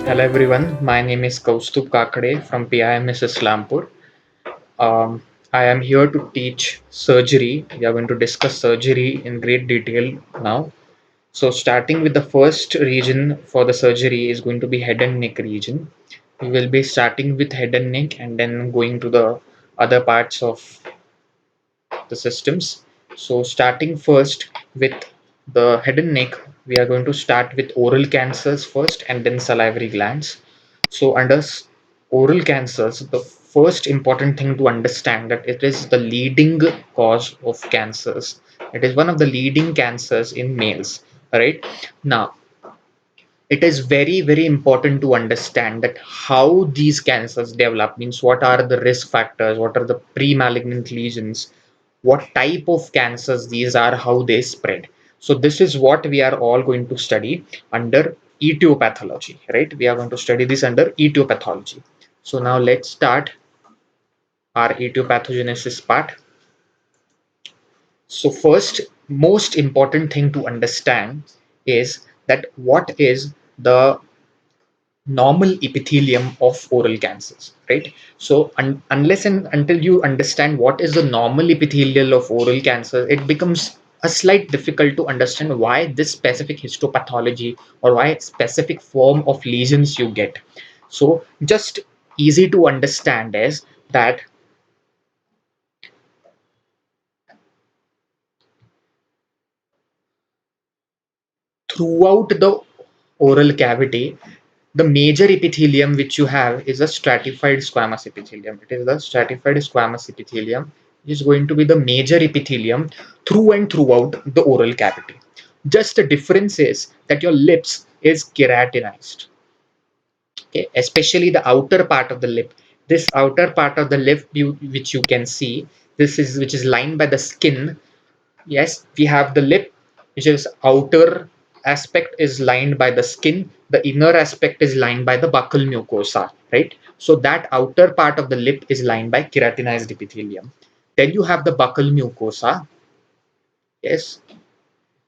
Hello everyone, my name is Kaustubh Kakade from PIMS Islampur. Um, I am here to teach surgery. We are going to discuss surgery in great detail now. So starting with the first region for the surgery is going to be head and neck region. We will be starting with head and neck and then going to the other parts of the systems. So starting first with the head and neck, we are going to start with oral cancers first and then salivary glands. So under oral cancers, the first important thing to understand that it is the leading cause of cancers. It is one of the leading cancers in males. Right now, it is very important to understand that how these cancers develop, means what are the risk factors, what are the pre-malignant lesions, what type of cancers these are, how they spread. So this is what we are all going to study under etiology, right? We are going to study this under etiology. So now let's start our etiopathogenesis part. So first, most important thing to understand is that what is the normal epithelium of oral cancers, right? So unless and until you understand what is the normal epithelial of oral cancer, it becomes a slight difficult to understand why this specific histopathology or why specific form of lesions you get. So just easy to understand is that throughout the oral cavity, the major epithelium which you have is a stratified squamous epithelium. It is the stratified squamous epithelium is going to be the major epithelium through and throughout the oral cavity. Just the difference is that your lips is keratinized. Okay, especially the outer part of the lip. This outer part of the lip, which you can see, this is which is lined by the skin. Yes, we have the lip, which is outer aspect is lined by the skin. The inner aspect is lined by the buccal mucosa, right? So that outer part of the lip is lined by keratinized epithelium. Then you have the buccal mucosa. Yes,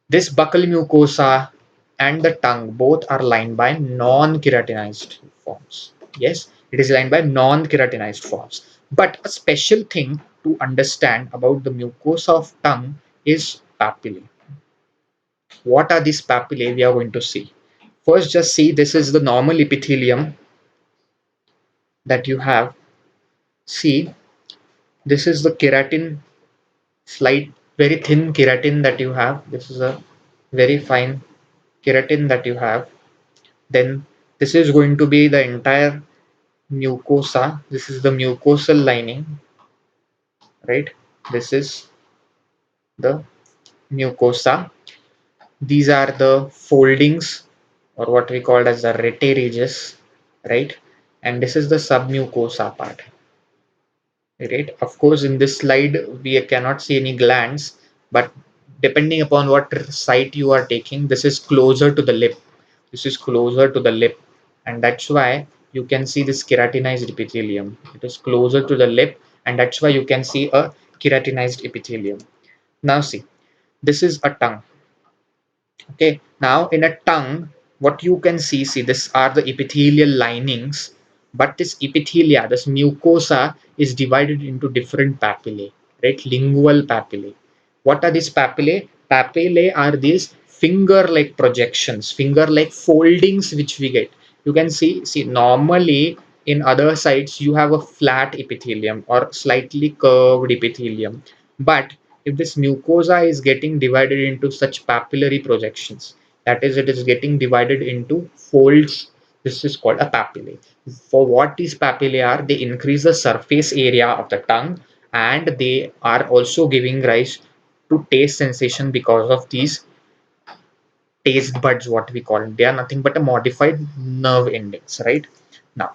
this buccal mucosa and the tongue both are lined by non-keratinized forms. Yes, it is lined by non-keratinized forms. But a special thing to understand about the mucosa of tongue is papillae. What are these papillae we are going to see? First, just see this is the normal epithelium that you have. See, this is the keratin, slight, very thin keratin that you have. This is a very fine keratin that you have. Then this is going to be the entire mucosa. This is the mucosal lining, right? This is the mucosa. These are the foldings or what we call as the rete ridges, right? And this is the submucosa part, right? Of course, in this slide, we cannot see any glands, but depending upon what site you are taking, this is closer to the lip. This is closer to the lip, and that's why you can see this keratinized epithelium. It is closer to the lip, and that's why you can see a keratinized epithelium. Now see, this is a tongue. Okay, now in a tongue, what you can see, these are the epithelial linings, but this epithelia, this mucosa is divided into different papillae, right? Lingual papillae. What are these papillae? Papillae are these finger-like projections, finger-like foldings which we get. You can see, normally in other sites you have a flat epithelium or slightly curved epithelium, but if this mucosa is getting divided into such papillary projections, that is, it is getting divided into folds, this is called a papillae. For what these papillae are, they increase the surface area of the tongue, and they are also giving rise to taste sensation because of these taste buds, what we call them. They are nothing but a modified nerve endings, right? Now,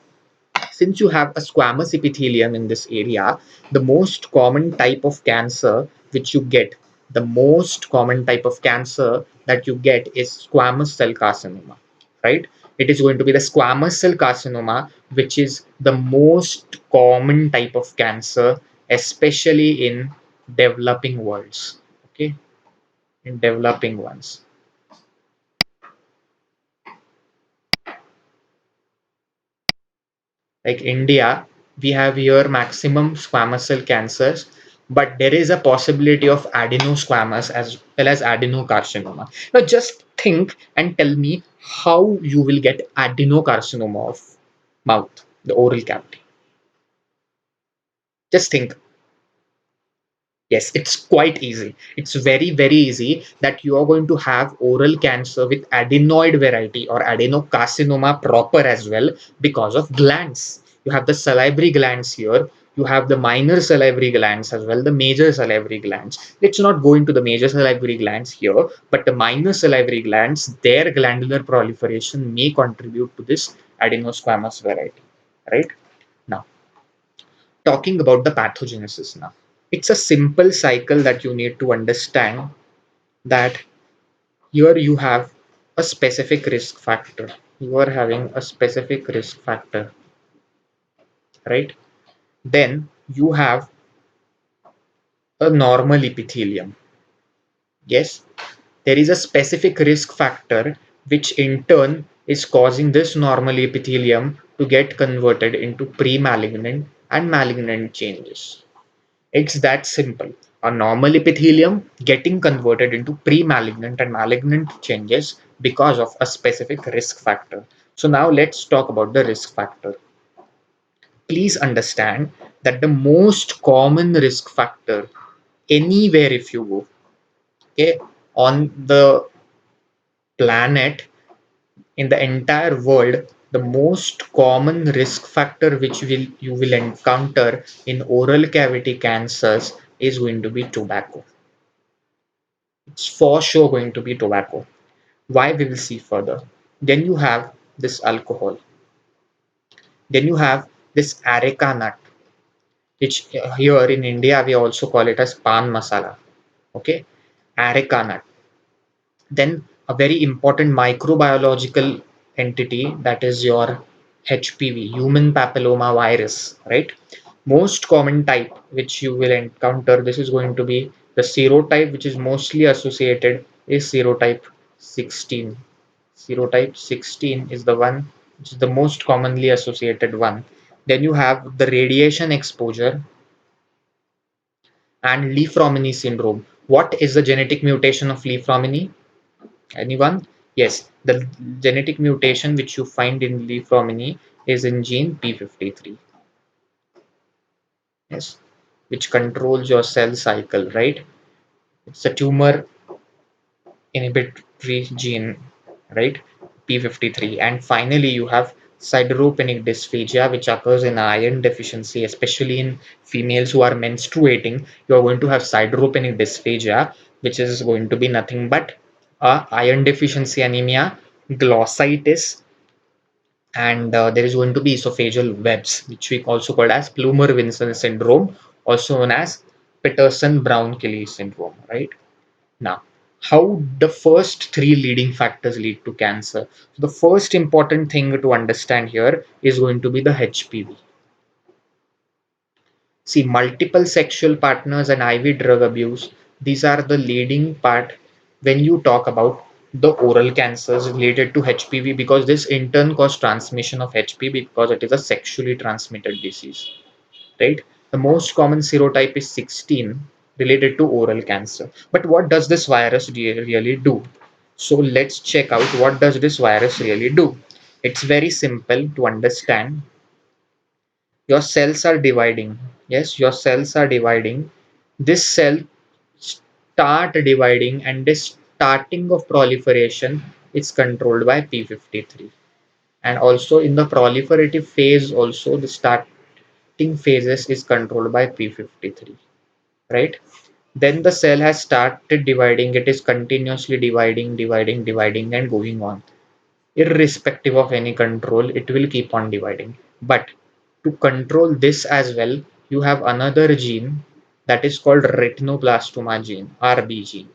since you have a squamous epithelium in this area, the most common type of cancer which you get, the most common type of cancer that you get is squamous cell carcinoma, right? It is going to be the squamous cell carcinoma, which is the most common type of cancer, especially in developing worlds. Okay, in developing ones. Like India, we have here maximum squamous cell cancers, but there is a possibility of adenosquamous as well as adenocarcinoma. Now just think and tell me how you will get adenocarcinoma of mouth, the oral cavity. Just think. Yes, it's quite easy. It's very, very easy that you are going to have oral cancer with adenoid variety or adenocarcinoma proper as well because of glands. You have the salivary glands here. You have the minor salivary glands as well, the major salivary glands. Let's not go into the major salivary glands here, but the minor salivary glands, their glandular proliferation may contribute to this adenosquamous variety, right? Now, talking about the pathogenesis now. It's a simple cycle that you need to understand that here you have a specific risk factor. You are having a specific risk factor, right? Then you have a normal epithelium. Yes, there is a specific risk factor which in turn is causing this normal epithelium to get converted into pre-malignant and malignant changes. It's that simple. A normal epithelium getting converted into pre-malignant and malignant changes because of a specific risk factor. So now let's talk about the risk factor. Please understand that the most common risk factor anywhere if you go, okay, on the planet, in the entire world, the most common risk factor which you will encounter in oral cavity cancers is going to be tobacco. It's for sure going to be tobacco. Why, we will see further. Then you have this alcohol. Then you have this areca nut, which here in India we also call it as pan masala. Okay, areca nut. Then a very important microbiological entity, that is your HPV, human papilloma virus, right? Most common type which you will encounter, this is going to be the serotype, which is mostly associated is serotype 16. Serotype 16 is the one which is the most commonly associated one. Then you have the radiation exposure and Li-Fraumeni syndrome. What is the genetic mutation of Li-Fraumeni? Anyone? Yes, the genetic mutation which you find in Li-Fraumeni is in gene P53. Yes, which controls your cell cycle, right? It's a tumor inhibitory gene, right? P53. And finally, you have sideropenic dysphagia, which occurs in iron deficiency, especially in females who are menstruating. You are going to have sideropenic dysphagia, which is going to be nothing but iron deficiency anemia, glossitis, and there is going to be esophageal webs, which we also call as Plumer-Vinson syndrome, also known as Peterson-Brown-Kelly syndrome, right? Now, how the first three leading factors lead to cancer. So the first important thing to understand here is going to be the HPV. See, multiple sexual partners and IV drug abuse, these are the leading part when you talk about the oral cancers related to HPV, because this in turn cause transmission of HPV because it is a sexually transmitted disease, right? The most common serotype is 16 related to oral cancer. But what does this virus really do? So let's check out what does this virus really do. It's very simple to understand. Your cells are dividing. Yes, your cells are dividing. This cell start dividing, and this starting of proliferation is controlled by P53. And also in the proliferative phase also the starting phases is controlled by P53, right? Then the cell has started dividing, it is continuously dividing and going on. Irrespective of any control, it will keep on dividing. But to control this as well, you have another gene that is called retinoblastoma gene, RB gene,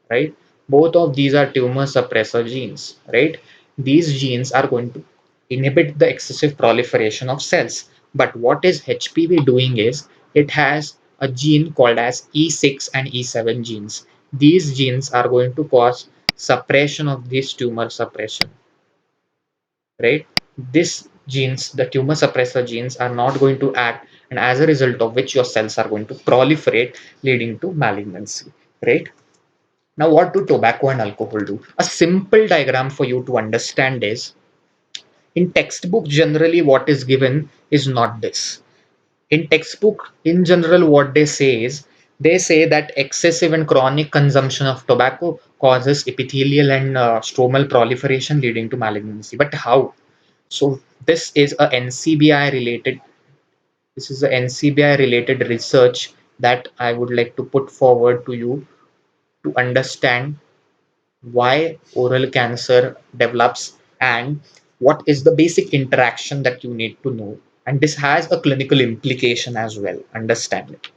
right? Both of these are tumor suppressor genes, right? These genes are going to inhibit the excessive proliferation of cells. But what is HPV doing is it has a gene called as E6 and E7 genes. These genes are going to cause suppression of this tumor suppression, right? This genes, the tumor suppressor genes, are not going to act, and as a result of which your cells are going to proliferate, leading to malignancy, right? Now, what do tobacco and alcohol do? A simple diagram for you to understand is, in textbook, generally what is given is not this. In textbook, in general, what they say is, they say that excessive and chronic consumption of tobacco causes epithelial and stromal proliferation, leading to malignancy. But how? So this is a NCBI related, this is a NCBI related research that I would like to put forward to you to understand why oral cancer develops and what is the basic interaction that you need to know. And this has a clinical implication as well. Understand it.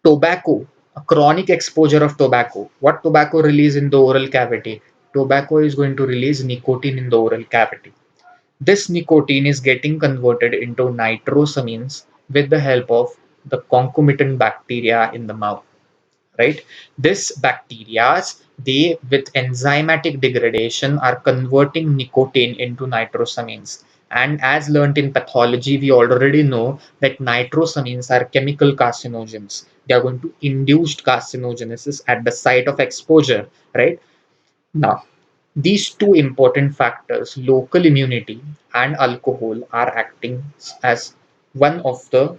Tobacco, a chronic exposure of tobacco. What tobacco release in the oral cavity? Tobacco is going to release nicotine in the oral cavity. This nicotine is getting converted into nitrosamines with the help of the concomitant bacteria in the mouth, right? This bacteria, they with enzymatic degradation are converting nicotine into nitrosamines. And as learned in pathology, we already know that nitrosamines are chemical carcinogens. They are going to induce carcinogenesis at the site of exposure, right? Now, these two important factors, local immunity and alcohol, are acting as one of the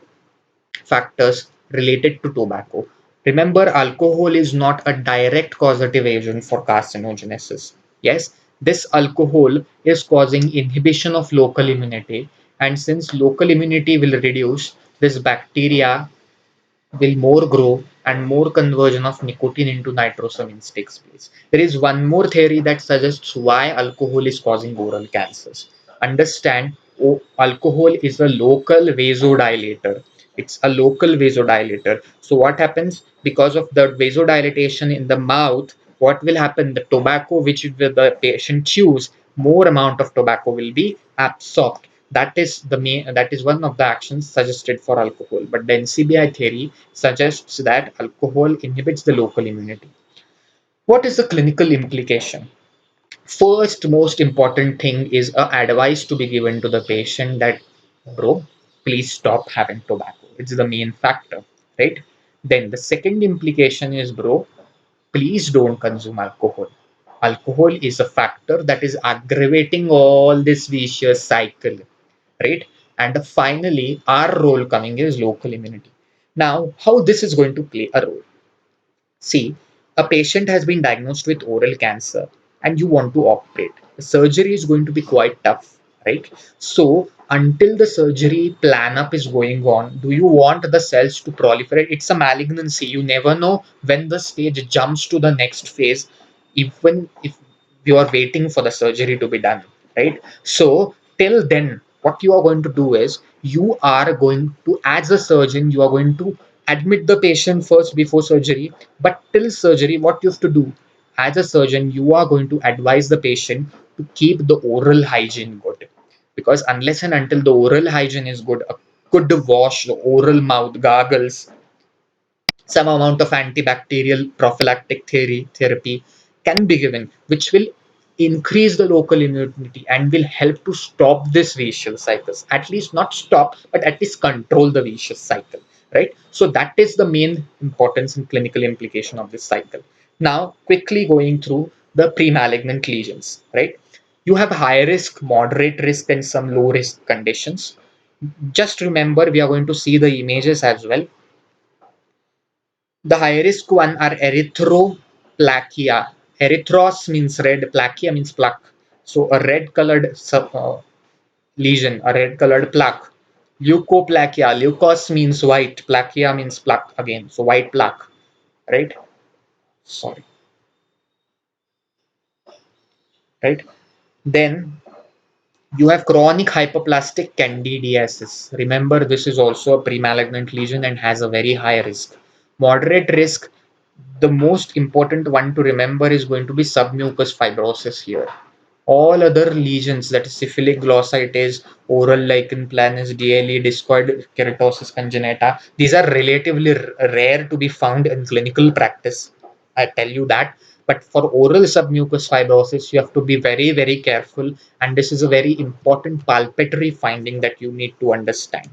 factors related to tobacco. Remember, alcohol is not a direct causative agent for carcinogenesis. Yes, this alcohol is causing inhibition of local immunity, and since local immunity will reduce, this bacteria will more grow and more conversion of nicotine into nitrosamines takes place. There is one more theory that suggests why alcohol is causing oral cancers. Understand, alcohol is a local vasodilator. It's a local vasodilator. So what happens because of the vasodilatation in the mouth? What will happen? The tobacco which the patient chews, more amount of tobacco will be absorbed. That is the main, that is one of the actions suggested for alcohol. But the NCBI theory suggests that alcohol inhibits the local immunity. What is the clinical implication? First, most important thing is a advice to be given to the patient that, bro, please stop having tobacco. It's the main factor, right? Then the second implication is, bro, please don't consume alcohol. Alcohol is a factor that is aggravating all this vicious cycle, right? And finally, our role coming is local immunity. Now, how this is going to play a role? See, a patient has been diagnosed with oral cancer and you want to operate. The surgery is going to be quite tough, right? So, until the surgery plan up is going on, do you want the cells to proliferate? It's a malignancy. You never know when the stage jumps to the next phase, even if you are waiting for the surgery to be done, right? So, till then, what you are going to do is you are going to, as a surgeon, you are going to admit the patient first before surgery. But till surgery, what you have to do as a surgeon, you are going to advise the patient to keep the oral hygiene good, because unless and until the oral hygiene is good, a good wash, the oral mouth gargles, some amount of antibacterial prophylactic therapy can be given, which will increase the local immunity and will help to stop this vicious cycles. At least not stop, but at least control the vicious cycle, right? So that is the main importance and clinical implication of this cycle. Now, quickly going through the pre-malignant lesions, right? You have high risk, moderate risk, and some low risk conditions. Just remember, we are going to see the images as well. The high risk one are erythroplakia. Erythros means red, plakia means plaque. So a red colored lesion, a red colored plaque. Leukoplakia, leukos means white, plakia means plaque again. So white plaque, right? Sorry, right? Then you have chronic hypoplastic candidiasis. Remember, this is also a pre-malignant lesion and has a very high risk. Moderate risk, the most important one to remember is going to be submucous fibrosis here. All other lesions, that is syphilic glossitis, oral lichen planus, DLE, discoid keratosis congenita, these are relatively rare to be found in clinical practice. I tell you that. But for oral submucous fibrosis, you have to be very, very careful. And this is a very important palpatory finding that you need to understand.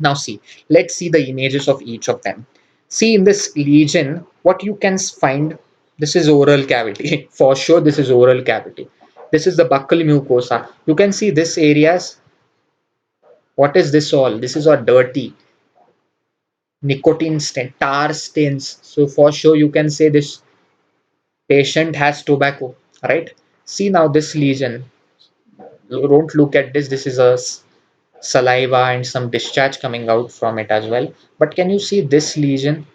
Now see, let's see the images of each of them. See in this lesion, what you can find, this is oral cavity. For sure, this is oral cavity. This is the buccal mucosa. You can see this areas. What is this all? This is all dirty nicotine stain, tar stains. So for sure, you can say this patient has tobacco, right? See now this lesion. Don't look at this. This is a saliva and some discharge coming out from it as well. But can you see this lesion?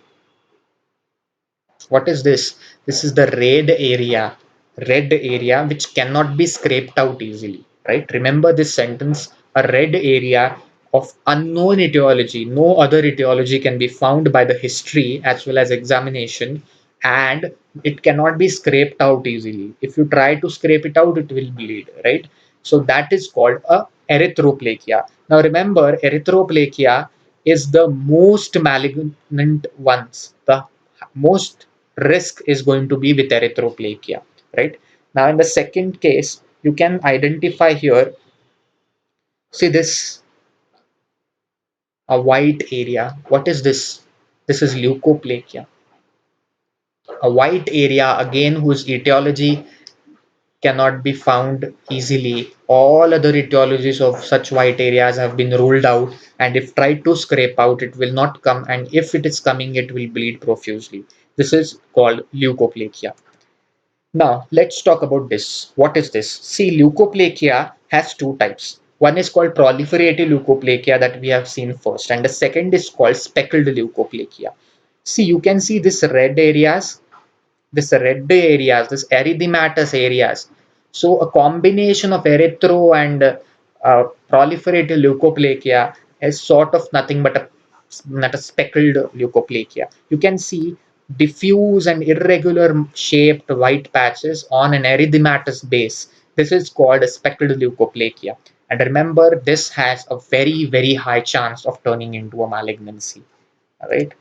What is this? This is the red area which cannot be scraped out easily, right? Remember this sentence, a red area of unknown etiology. No other etiology can be found by the history as well as examination, and it cannot be scraped out easily. If you try to scrape it out, it will bleed, right? So that is called a erythroplakia. Now remember, erythroplakia is the most malignant ones. The most risk is going to be with erythroplakia, right? Now, in the second case, you can identify here, see this, a white area. What is this? This is leukoplakia. A white area, again, whose etiology cannot be found easily. All other etiologies of such white areas have been ruled out, and if tried to scrape out, it will not come, and if it is coming, it will bleed profusely. This is called leukoplakia. Now, let's talk about this. What is this? See, leukoplakia has two types. One is called proliferative leukoplakia that we have seen first, and the second is called speckled leukoplakia. See, you can see this erythematous areas. So, a combination of erythro and proliferative leukoplakia is sort of nothing but not a speckled leukoplakia. You can see diffuse and irregular shaped white patches on an erythematous base. This is called a speckled leukoplakia. And remember, this has a very, very high chance of turning into a malignancy. All right.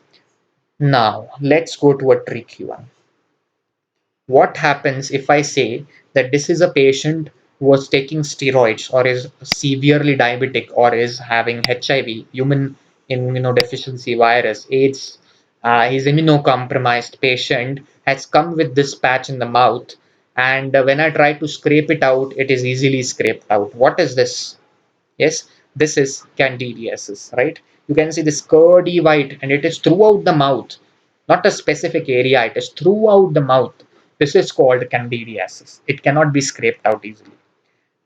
Now, let's go to a tricky one. What happens if I say that this is a patient who was taking steroids or is severely diabetic or is having HIV, human immunodeficiency virus, AIDS, he's immunocompromised patient, has come with this patch in the mouth, and when I try to scrape it out, it is easily scraped out. What is this? Yes, this is candidiasis, right? You can see this curdy white and it is throughout the mouth, not a specific area, it is throughout the mouth. This is called candidiasis. It cannot be scraped out easily.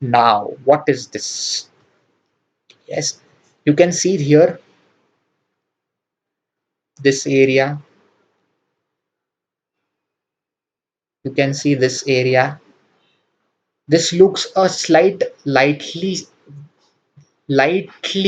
Now, what is this? Yes, you can see here this area. You can see this area. This looks a lightly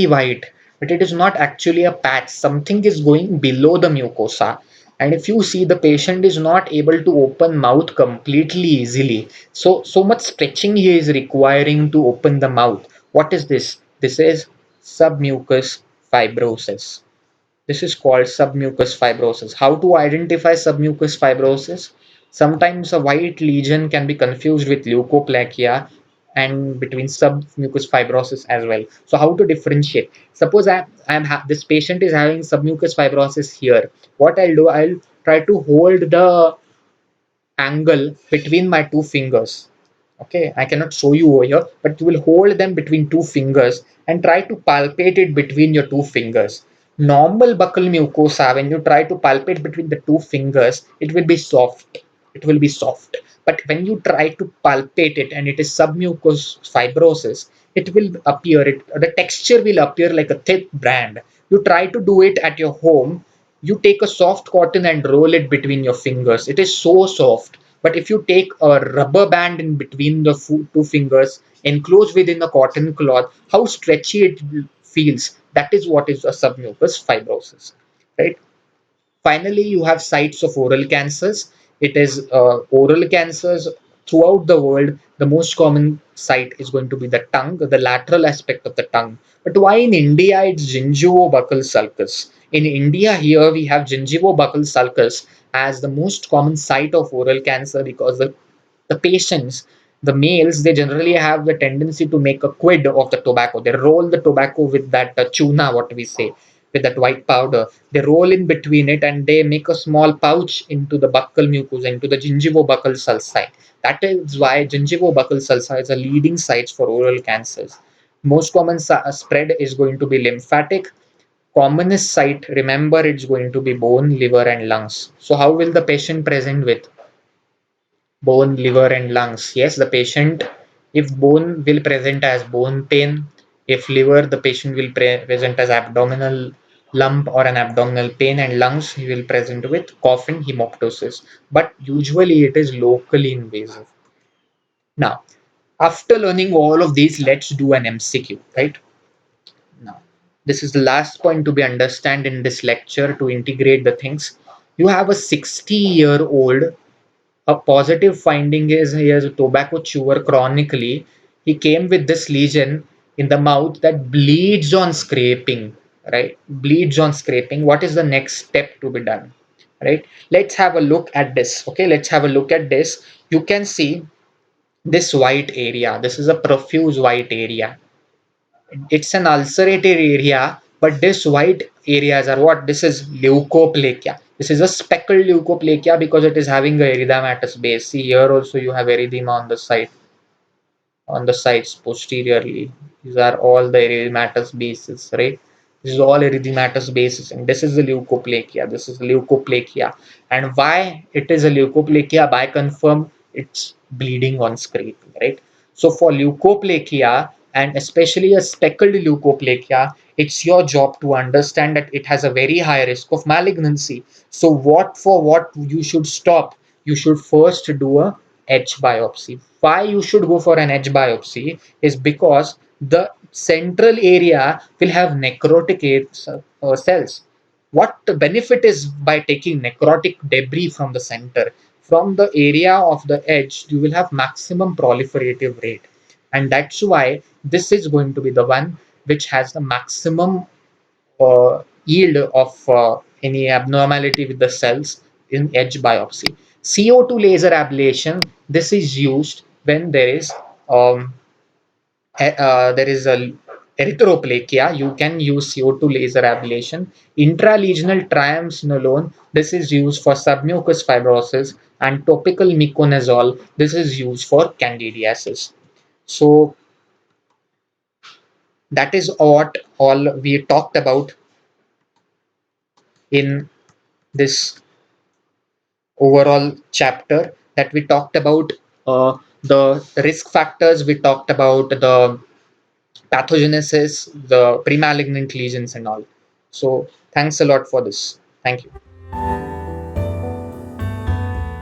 white, but it is not actually a patch. Something is going below the mucosa. And if you see, the patient is not able to open mouth completely easily. So much stretching he is requiring to open the mouth. What is this? This is submucous fibrosis. This is called submucous fibrosis. How to identify submucous fibrosis? Sometimes a white lesion can be confused with leukoplakia and between submucous fibrosis as well. So how to differentiate? Suppose this patient is having submucous fibrosis here. What I'll do, I'll try to hold the angle between my two fingers. Okay, I cannot show you over here, but you will hold them between two fingers and try to palpate it between your two fingers. Normal buccal mucosa, when you try to palpate between the two fingers, it will be soft. It will be soft. But when you try to palpate it and it is submucous fibrosis, it will appear, the texture will appear like a thick band. You try to do it at your home, you take a soft cotton and roll it between your fingers. It is so soft. But if you take a rubber band in between the two fingers, enclosed within a cotton cloth, how stretchy it feels. That is what is a submucous fibrosis, right? Finally, you have sites of oral cancers. It is oral cancers throughout the world. The most common site is going to be the tongue, the lateral aspect of the tongue. But why in India it's gingivobuccal sulcus? In India, here we have gingivobuccal sulcus as the most common site of oral cancer, because the patients, the males, they generally have the tendency to make a quid of the tobacco. They roll the tobacco with that tuna, what we say, with that white powder. They roll in between it and they make a small pouch into the buccal mucosa, into the gingivobuccal sulci. That is why gingivobuccal sulci is a leading site for oral cancers. Most common spread is going to be lymphatic. Commonest site, remember, it's going to be bone, liver, and lungs. So, how will the patient present with bone, liver, and lungs? Yes, the patient, if bone will present as bone pain, if liver, the patient will present as abdominal lump or an abdominal pain, and lungs, he will present with cough and hemoptysis. But usually it is locally invasive. Now, after learning all of these, let's do an MCQ, right? Now, this is the last point to be understand in this lecture to integrate the things. You have a 60-year-old. A positive finding is he is a tobacco chewer chronically. He came with this lesion in the mouth that bleeds on scraping, right? Bleeds on scraping. What is the next step to be done, right? Let's have a look at this. Okay, let's have a look at this. You can see this white area. This is a profuse white area. It's an ulcerated area, but this white areas are what? This is leukoplakia. This is a speckled leukoplakia because it is having a erythematous base. See here also you have erythema on the sides posteriorly. These are all the erythematous bases, right? This is all erythematous bases, and this is the leukoplakia. This is leukoplakia, and why it is a leukoplakia? By confirm, it's bleeding on scraping, right? So for leukoplakia and especially a speckled leukoplakia, it's your job to understand that it has a very high risk of malignancy. So what you should stop? You should first do a H biopsy. Why you should go for an H biopsy is because the central area will have necrotic cells. What the benefit is by taking necrotic debris from the center? From the area of the edge, you will have maximum proliferative rate. And that's why this is going to be the one which has the maximum yield of any abnormality with the cells in edge biopsy. CO2 laser ablation, this is used when um, there is a erythroplakia. You can use CO2 laser ablation. Intralesional triamcinolone, this is used for submucous fibrosis, and topical miconazole, this is used for candidiasis. So that is what all we talked about in this overall chapter, that we talked about the risk factors, we talked about the pathogenesis, the premalignant lesions, and all. So, thanks a lot for this. Thank you.